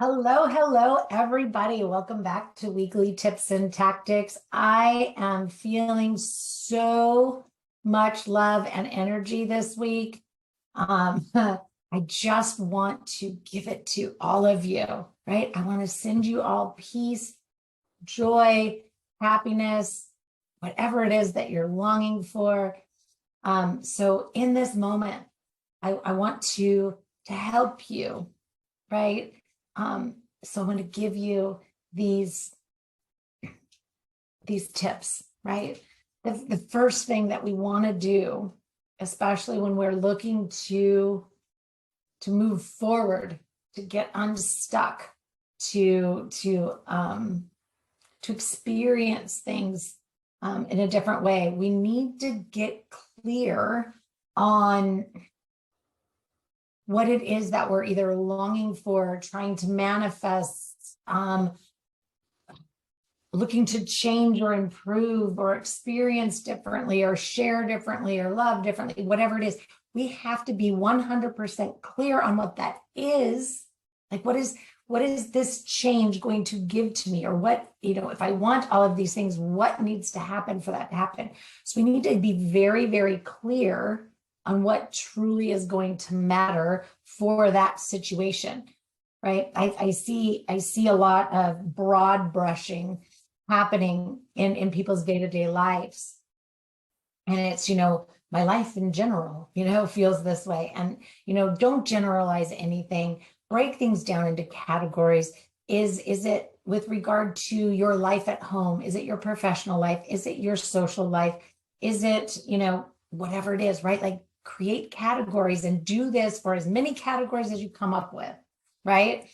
Hello, hello, everybody. Welcome back to Weekly Tips and Tactics. I am feeling so much love and energy this week. I just want to give it to all of you, right? I want to send you all peace, joy, happiness, whatever it is that you're longing for. So in this moment, I want to help you, right? So I'm going to give you these tips, right? The first thing that we want to do, especially when we're looking to move forward, to get unstuck, to experience things in a different way, we need to get clear on what it is that we're either longing for, trying to manifest, looking to change or improve or experience differently or share differently or love differently, whatever it is. We have to be 100% clear on what that is. Like, what is this change going to give to me? Or what, if I want all of these things, what needs to happen for that to happen? So we need to be very, very clear on what truly is going to matter for that situation, right? I see a lot of broad brushing happening in people's day-to-day lives. And it's, my life in general, feels this way. And, don't generalize anything, break things down into categories. Is it with regard to your life at home? Is it your professional life? Is it your social life? Is it, whatever it is, right? Like, create categories and do this for as many categories as you come up with, right?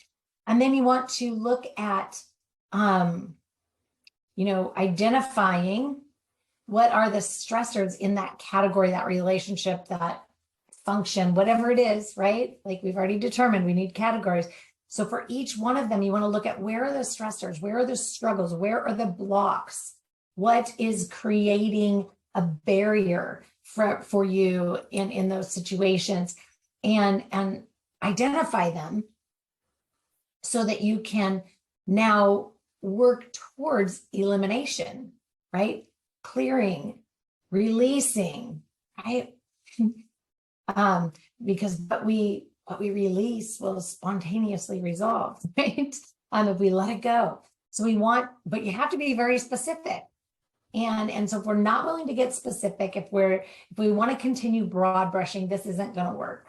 And then you want to look at, identifying what are the stressors in that category, that relationship, that function, whatever it is, right? Like, we've already determined we need categories. So for each one of them, you want to look at where are the stressors, where are the struggles, where are the blocks, what is creating a barrier for you in those situations, and identify them so that you can now work towards elimination, right? Clearing, releasing, right? Because what we release will spontaneously resolve, right? If we let it go. So but you have to be very specific. And so if we're not willing to get specific, if we want to continue broad brushing, this isn't going to work,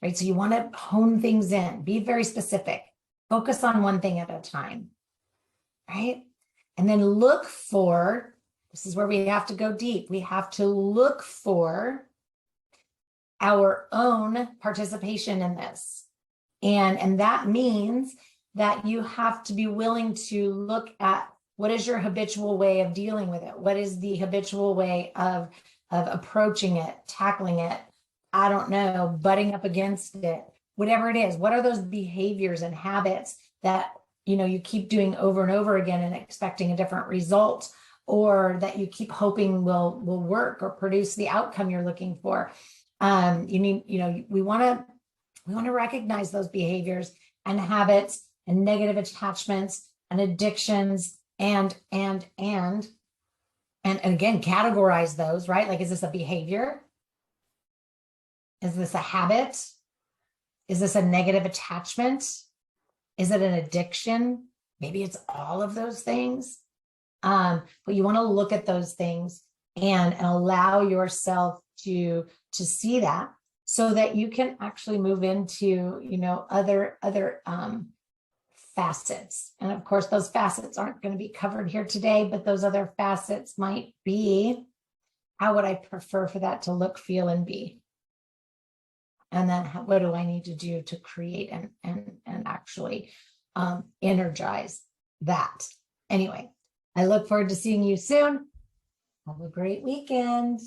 right? So you want to hone things in, be very specific, focus on one thing at a time, right? And then look for, this is where we have to go deep. We have to look for our own participation in this. And that means that you have to be willing to look at, what is your habitual way of dealing with it? What is the habitual way of approaching it, tackling it? I don't know, butting up against it, whatever it is. What are those behaviors and habits that you keep doing over and over again and expecting a different result, or that you keep hoping will work or produce the outcome you're looking for? We want to recognize those behaviors and habits and negative attachments and addictions, and again, categorize those, right? Like, is this a behavior? Is this a habit? Is this a negative attachment? Is it an addiction? Maybe it's all of those things. But you want to look at those things and allow yourself to see that, so that you can actually move into, other facets. And of course, those facets aren't going to be covered here today, but those other facets might be, how would I prefer for that to look, feel, and be? And then what do I need to do to create and actually energize that? Anyway, I look forward to seeing you soon. Have a great weekend.